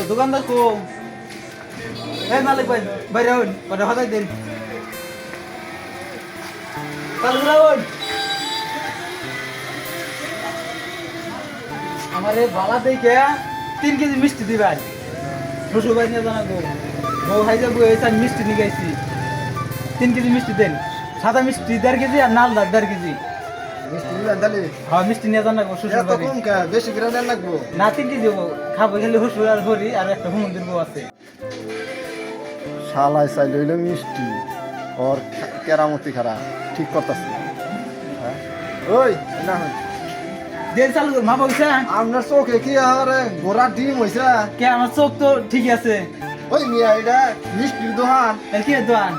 দোকানদার কো এই মালিক ভাই বাইরে হন ওটা হটাই দেন চালু রাখুন আমারে বালা দেখে 3 কেজি মিষ্টি দিবেন শ্বশুর ভাই নিয়ে জানা গো বউ হাই যাবো এই মিষ্টি নিয়ে গেছি 3 কেজি মিষ্টি দেন সাদা মিষ্টি 1.5 কেজি আর নাল 1.5 কেজি মিষ্টি নিয়ে দালি হ্যাঁ মিষ্টি নিয়ে জানা গো শ্বশুর এত বাড়ি কম কা বেশি করে দেন লাগবো না 3 কেজি খাবো খেলে শ্বশুর আর হরি আর একটা হুমন্দির বউ আছে শালাই চাই লইল মিষ্টি ওর কেরামতি খারা ঠিক করতেছে হ্যাঁ ওই না হয় দেন চালু কর মা বলছে আপনার চোখে কি আর গোড়া ডিম হয়েছে কে আমার চোখ তো ঠিকই আছে ওই মিয়া এটা মিষ্টির দোকান এর কি দোকান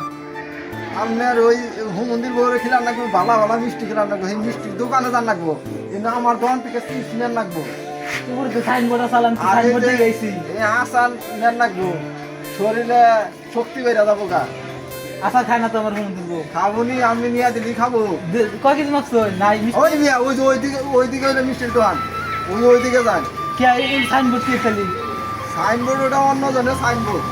আপনার ওই হুমন্দির বউরে খেলার লাগবো ভালো ভালো মিষ্টি খেলার লাগবো সেই মিষ্টির দোকানে যান লাগবো কিন্তু আমার দোকান থেকে চিনেন লাগবো উপরে তো সাইনবোর্ড চালান সাইনবোর্ড দিয়ে গেছি এই আসান নেন লাগবো শরীরে শক্তি বেড়ে যাবো গা আশা খায় না তো আমার হুমন্দির বউ খাবনি আমি নিয়ে দিলি খাবো কয় কেজি মাছ নাই মিষ্টি ওই মিয়া ওই যে ওইদিকে হইলো মিষ্টির দোকান ওইদিকে যান কে এই সাইনবোর্ড দিয়ে ফেলি সাইনবোর্ড ওটা অন্য জনের সাইনবোর্ড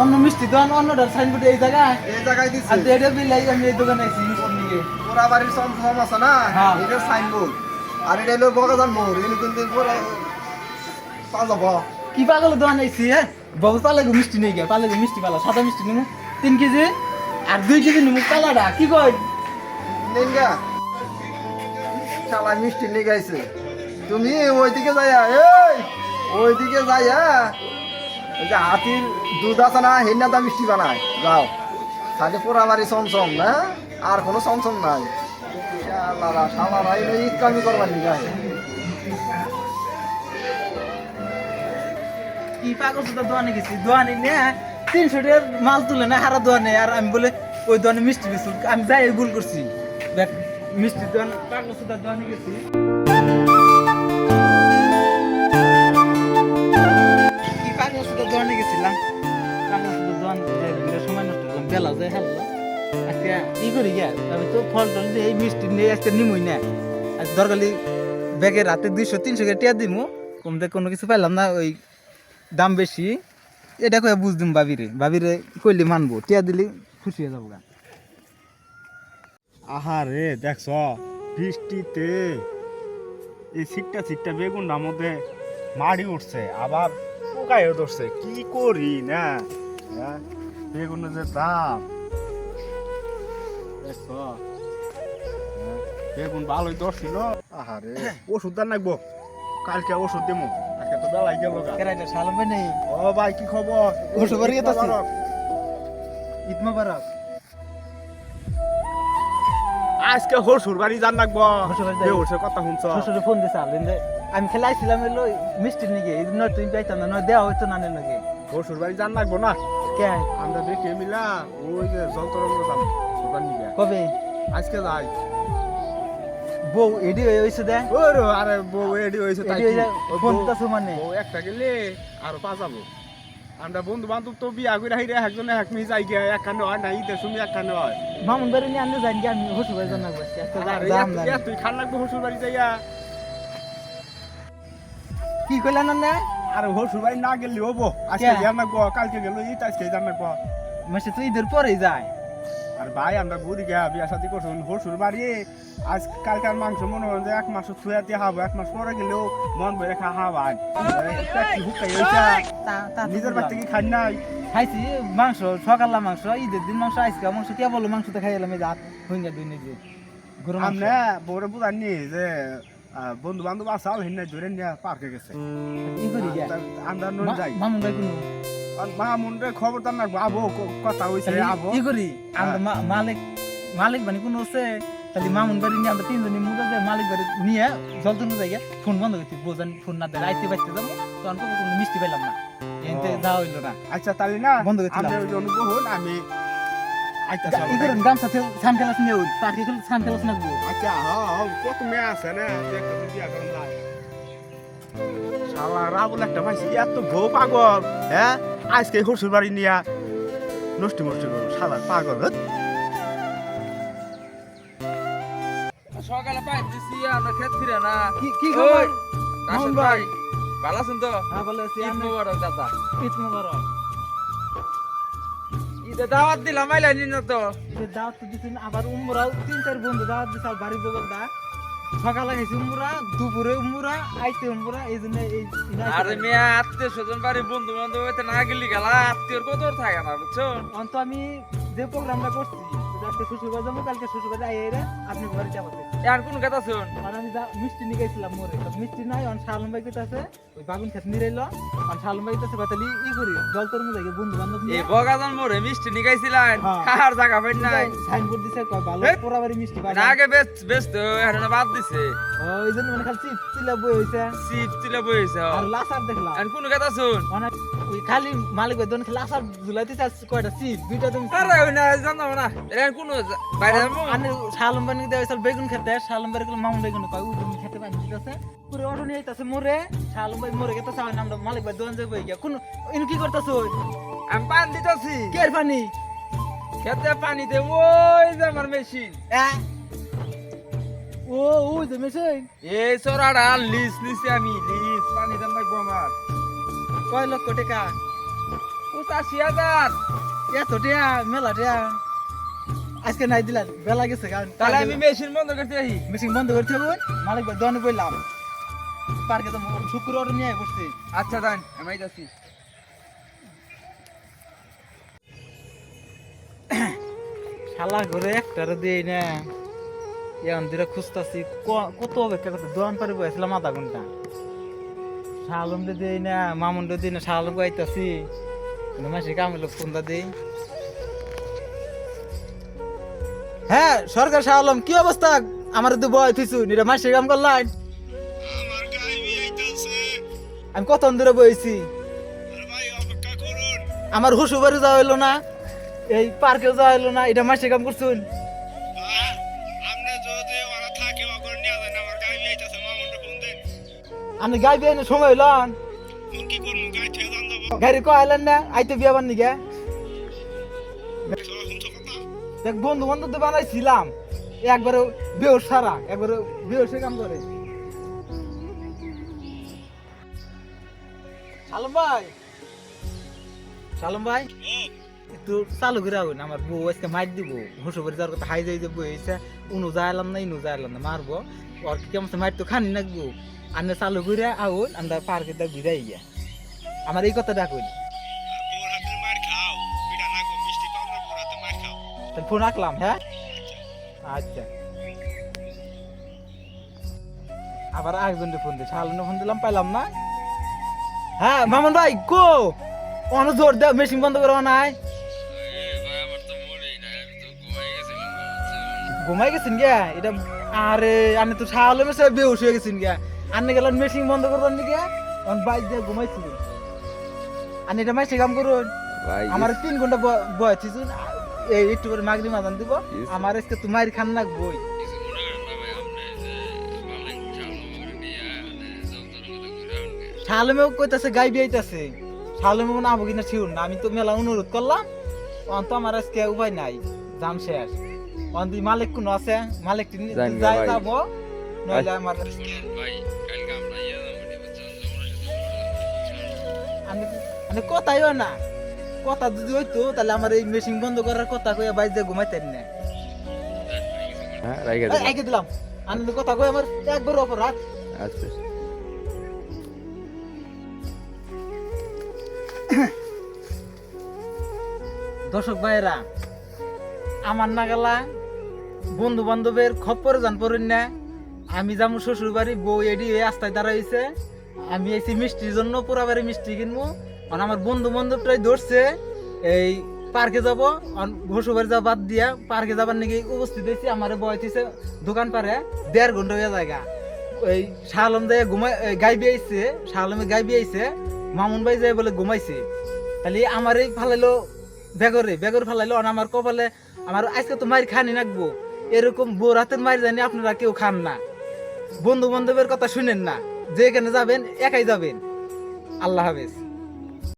অন্য মিষ্টি দোকান অন্যটার সাইনবোর্ড এই জায়গায় এই জায়গায় আর দিচ্ছে এটা বিলাই আমি এই দোকানে আছি মিষ্টি নিয়ে পোড়া বাড়ির সম আছে না হ্যাঁ। এটা সাইনবোর্ড আর এটা হলো বগাজান মোড় এগুলো কিন্তু পরে পালাব কি পাগল দোকান আইছি হ্যাঁ বহু পালে মিষ্টি নিয়ে গিয়া পালে মিষ্টি পালা সাদা মিষ্টি নিমু 3 কেজি আর 2 কেজি নিমু কালাডা কি কই নেঙ্গা শালা মিষ্টি নিয়ে গেছে তুমি ওইদিকে যাইয়া এই ওইদিকে যাইয়া ওই যে হাতির দুধ আছে না হেন্নাদা মিষ্টি বানায় যাও খালি পোড়া বাড়ি চমচম না আর কোনো চমচম নাই শালারা শালারা এই ইসলামি করবার নিগায় কি পাগল তো দোকানে গেছি দোকানে নে 300 টাকার মাল তুলে না হারা দোকানে আর আমি বলে ওই দোকানে মিষ্টি বেচুন আমি যাই ভুল করছি দেখ মিষ্টি দোকান পাগল তো দোকানে গেছি কি পাগল তো দোকানে গেছিলাম পাগল তো দোকান সময় নষ্ট করলাম বেলা যায় হারলো আজকে ই করি গিয়া আমি তো ফল টল দিয়ে এই মিষ্টি নিয়ে আজকে নিমুই না আর দরকালি ব্যাগে রাতে 200-300 টাকা টিয়া দিমু কমতে কোনো কিছু পাইলাম না ওই দাম বেশি এটা কয়ে বুঝদিম ভাবিরে কইলে মানবো টিয়া দিলে খুশি হয়ে যাবো গা আহারে দেখছ বৃষ্টিতে এই সিটটা বেগুনটার মধ্যে মাড়ি উঠছে আবার পোকায়ও ধরছে কি করি না হ্যাঁ বেগুনের যে দাম দেখছ বেগুন ভালোই ধরছিল আহারে ওষুধ দান লাগবো কালকে ওষুধ দেবো আজকে তো বেলাই গেল গা কেরাইটা সালাম নেই ও ভাই কি খবর ওষুধ বাড়ি গেতাছি ঈদ ঈদ মোবারক আজকে হরসুর বাড়ি যান লাগবো শ্বশুর বাড়ি যাই। ওর কথা শুনছ শ্বশুরে ফোন দিছে আলেন যে আমি খেলে আইছিলাম এলো মিষ্টি নিয়ে এই নয় তুমি পাইতাম না নয় দেওয়া হইতো না নাকি হরসুর বাড়ি যান লাগবো না কে আমরা দেখে মিলা ওই যে জলতরঙ্গ যাম সুপার নিবে কবে আজকে যাই বউ এডি হইছে দে ওরে আরে বউ এডি হইছে তাই এডি কি? হইছে, ওই ফোন বউ- দিতাছো মানে? বউ একটা গেলে আর পাঁচাবো আমরা বন্ধু বান্ধব তো বিয়া করে হাইরে একজনে এক মি যাই গিয়া একখানে হয় না ঈদের সময় একখানে হয় মামুন বাড়ি নিয়ে আনতে যাই আমি শ্বশুর বাড়ি জানা বসছি আজকে আরে যাম তুই খান লাগবো হরসুর বাড়ি যাইয়া কি কইলা না আরে হরসুর বাড়ি না গেলে হবো আজকে কে? যান লাগবো কালকে গেল ঈদ আজকে যান লাগবো মাসে তো ঈদের পরেই যায় আর ভাই আমরা ঘুরি গিয়া বিয়া শাদি করছুন হরসুর বাড়ি আজ কালকার মাংস মনে হয় যে 1 মাস ছুয়াতে খাবো 1 মাস পরে গেলেও মন ভরে খাওয়া নিজের বাড়ি থেকে খাই নাই খাইছি মাংস সকালে মাংস ঈদের দিন মাংস আইসকা মাংস কে বলো মাংস তো খাই এলাম এই রাত হইঙ্গা দুই নিজে গরু মাংস আমরা বড় বুঝানি যে বন্ধু বান্ধব আসাও হিনে ধরে নিয়ে পার্কে গেছে ই করি গিয়া আমরা নুন যাই মামুন ভাই কোনো মামুন রে খবর তার না আবো কথা হইছে আবো ই করি আমরা মালিক মানে কোনো আছে তাহলে মামুন বাড়ি নিয়ে আমরা তিনজনই মুদা যে মালিক বাড়ি নিয়ে জলতনু জায়গা ফোন বন্ধ করছি বোঝান ফোন না দেয় রাইতে বাইতে যাবো তখন কোনো মিষ্টি পেলাম না এনতে যাওয়া হইলো না আচ্ছা তাহলে না বন্ধ করছিলাম। আমরা ওই অনুগ্রহ আমি আচ্ছা ই করেন গাম সাথে সান খেলাস নিয়ে পার্কে খেলে সান খেলাস না আচ্ছা হ্যাঁ কত মেয়ে আছে না দেখো তো বিয়া করুন ভাই শালা রাবুল একটা ভাইছি এত বউ পাগল হ্যাঁ আজকে হরসুর বাড়ি নিয়া নষ্টি মষ্টি করবো শালা পাগল হ্যাঁ? সকালে পাইপ দিছি আমরা খেত ফিরে না কি খবর আসো মামুন ভাই ভালো আছেন তো? হ্যাঁ ভালো আছি ঈদ মোবারক দাদা। ঈদ মোবারক ঈদে দাওয়াত দিলাম আইলানি না তো। ঈদের দাওয়াত তো দিছেন আবার উমরাও 3-4 বন্ধু দাওয়াত দিছে আর বাড়ির বগলটা সকালে খাইছি উমরা দুপুরে উমরা আইতে উমরা এই জন্য এই আরে মেয়া আত্মীয় স্বজন বাড়ি বন্ধু বান্ধব হইতে না গেলি গেলা আত্মীয়র কত থাকে না বুঝছো? অন্ত আমি যে প্রোগ্রামটা করছি আজকে শ্বশুরবাড়ি যাবো কালকে শ্বশুরবাড়ি আইয়ে আপনি বাড়ি যাবো এখন কোন কথা শুন? আর আমি মিষ্টি নিয়ে গেছিলাম মোরে মিষ্টি নাই অন শালম ভাই কইতাছে ওই বাগুন খেত নিরাইলো অন শালম ভাই কইতাছে বাতালি ই করি জল তোর মধ্যে বন্ধু বান্ধব এই বগাজান মোরে মিষ্টি নিগাইছিলেন হ্যাঁ। আর জায়গা পাই নাই। সাইনবোর্ড দিছে কয় ভালো হেৎ। পোড়াবাড়ি মিষ্টি না বাজার আগে ব্যস্ত এখন বাদ দিছে। ওই জন্য মানে খালি চিপ চিলা বই হইছে সিপ চিলে বইছে। আর লাসার দেখলাম এখন কোন কথা শুন? মানে ওই খালি মালিক ভাই দোন খালি লাসার ঝুলাইতে চাস কয়টা চিপ দুইটা তুমি আরে ওই না জানো না এখন কোন বাইরে যাবো? আনে শালম বানি দেয় সব বেগুন খেতে শালম বাড়ি গুলো মামুন বেগুন কয় ওই তুমি খেতে পানি দিতেছে পুরো অটো নিয়ে আইতাছে মোরে শালম ভাই মোরে গেতাছে আমার নামটা মালিক ভাই দোন যাবে গিয়া কোন ইন কি করতাছো আমি পানি দিতেছি কে এর পানি খেতে পানি দে ওই যে আমার মেশিন। ও ওই যে মেশিন এই সরাটা লিস নিছি আমি লিস পানি দাম লাগবো আমার কয় লক্ষ টাকা 85,000। এত টিয়া মেলা টিয়া আজকে নাই দিলা বেলা গেছে কারণ তাহলে আমি মেশিন বন্ধ করতে আহি। মেশিন বন্ধ করতে হবে মালিক ভাই দোকানে বললাম পার্কে তো শুক্রবার নিয়ে বসছি আচ্ছা দান আমি আইতাছি। শালা ঘরে একটারে দিই না এখন দুটা খুঁজতাছি কত অপেক্ষা করতে দোকান পারে বসেছিলাম আধা ঘন্টা শালম রে দিই না মামুন রে দিই না শালম গাইতাছি মাসে কাম হলো ফোনটা দিই হ্যাঁ সরকার শাহ আলম কি অবস্থা আমার তো বয় থিছু নিরা মাসে কাম করলাম আমার গাইবি আইতাছে। আমি কত দূরে বইছি আরে ভাই অপেক্ষা করুন। আমার হুসুবাড়ি যাওয়া হইলো না এই পার্কেও যাওয়া হইলো না এটা মাসে কাম করছুন আপনি যদি ওরা থাকে অগর নিয়ে যান আমার গাইবি আইতাছে মামুনটা ফোন দেন। আমি গাইবি আইনে সময় হইলাম ফোন কি করমু গাই থেকে জান দেব। গাড়ি কয়লেন না আইতে বিয়া বান নিগে চলো শুনছো কথা? দেখ বন্ধু বান্ধব বানাইছিলাম একবারে বেহস সারা একবারে বেহসে কাম করে সালম ভাই সালম ভাই একটু চালু করে আগুন আমার বউ আজকে মাইর দিব হুসুবাড়ি যাওয়ার কথা হাই যাই যে বই হয়েছে উনু যাইলাম না ইনু যাইলাম না মারবো ওর কেমন মাইর তো খানি নাকবো আনে চালু করে আগুন আমরা পার্কে দেখ বিদায় গিয়া আমার এই কথা ডাকুন বোর হাতে মার খাও। পিঠা না গো মিষ্টি পাও না বোর হাতে মার খাও। তাহলে ফোন রাখলাম হ্যাঁ আচ্ছা আবার আরেকজনকে ফোন দিই শালনে ফোন দিলাম পাইলাম না হ্যাঁ মামুন ভাই কো অন জোর দে মেশিন বন্ধ করো নাই ঘুমাই গেছেন গিয়া এটা আরে আমি তো শালে মেশে বেউস হয়ে গেছেন গিয়া আনে গেলেন মেশিন বন্ধ করবেন নি গিয়া অন বাইক দিয়ে ঘুমাইছিল আনি এটা মাইছে কাম করুন আমার 3 ঘন্টা বয়স এই একটু করে মাগরি মাদান দিব আমার আজকে তোমার খান লাগবই শালমেও কইতাছে গাইবি আইতাছে শালমে মনে আবো কিনা ছিউন না আমি তো মেলা অনুরোধ করলাম অন্ত আমার আজকে উপায় নাই জাম শেষ অন্ত মালিক কোন আছে মালিক যাই যাবো নইলে আমার আমি কথাইও না কথা যদি হইতো তাহলে আমার এই মেশিন বন্ধ করার কথা কইয়া বাইরে যে ঘুমাইতেন না রাইখে দিলাম আমি কথা কই আমার একবার অপরাধ আচ্ছা দর্শক ভাইরা আমার নাগালা বন্ধু বান্ধবের খপ্পরে জান পড়েন না আমি যাবো শ্বশুর বাড়ি বউ এডি হয়ে আস্তায় দাঁড়াইছে আমি এসি মিষ্টির জন্য পুরা বাড়ি মিষ্টি কিনবো আর আমার বন্ধু বান্ধবটাই ধরছে এই পার্কে যাবো শ্বশুর বাড়ি যাওয়া বাদ দিয়া পার্কে যাবার নাকি উপস্থিত হয়েছি আমার বয়সে দোকান পারে 1.5 ঘন্টা হয়ে জায়গা ওই শালম দিয়ে ঘুমাই গাইবি আইছে শালমে গাইবি আইছে মামুন ভাই যায় বলে ঘুমাইছে তাহলে আমার এই ফালাইলো বেগর ফালাইলো আমার কপালে আমার আজকে তো মায়ের খানি নাকবো এরকম বউ রাতের মায়ের জানি আপনারা কেউ খান না বন্ধু বান্ধবের কথা শুনেন না যেখানে যাবেন একাই যাবেন আল্লাহ হাফেজ।